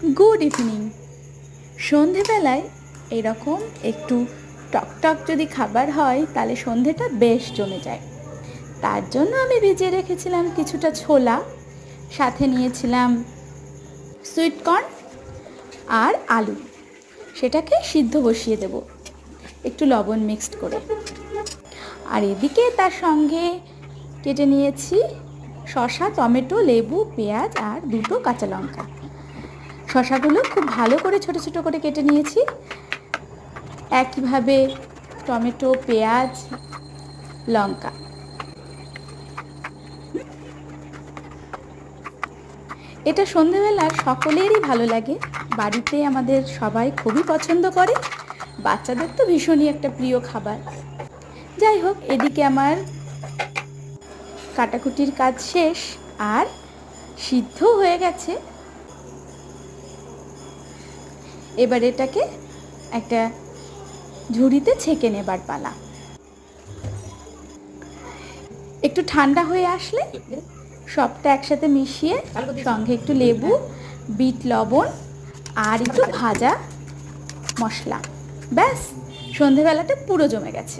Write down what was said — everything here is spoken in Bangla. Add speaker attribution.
Speaker 1: Good evening. সন্ধেবেলায় এরকম একটু টকটক যদি খাবার হয় তাহলে সন্ধেটা বেশ জমে যায়। তার জন্য আমি ভিজিয়ে রেখেছিলাম কিছুটা ছোলা, সাথে নিয়েছিলাম সুইট কর্ন আর আলু। সেটাকে সিদ্ধ বসিয়ে দেব একটু লবণ মিক্সড করে। আর এদিকে তার সঙ্গে কেটে নিয়েছি শসা, টমেটো, লেবু, পেঁয়াজ আর দুটো কাঁচা লঙ্কা। শসাগুলো খুব ভালো করে ছোট ছোট করে কেটে নিয়েছি। একইভাবে টমেটো, পেঁয়াজ, লঙ্কা। এটা সন্ধেবেলার সকলেরই ভালো লাগে, বাড়িতে আমাদের সবাই খুবই পছন্দ করে, বাচ্চাদের তো ভীষণই একটা প্রিয় খাবার। যাই হোক, এদিকে আমার কাটাকুটির কাজ শেষ আর সিদ্ধ হয়ে গেছে। এবার এটাকে একটা ঝুড়িতে ছেঁকে নেবার পালা। একটু ঠান্ডা হয়ে আসলে সবটা একসাথে মিশিয়ে সঙ্গে একটু লেবু, বিট লবণ আর একটু ভাজা মশলা, ব্যাস সন্ধেবেলাটা পুরো জমে গেছে।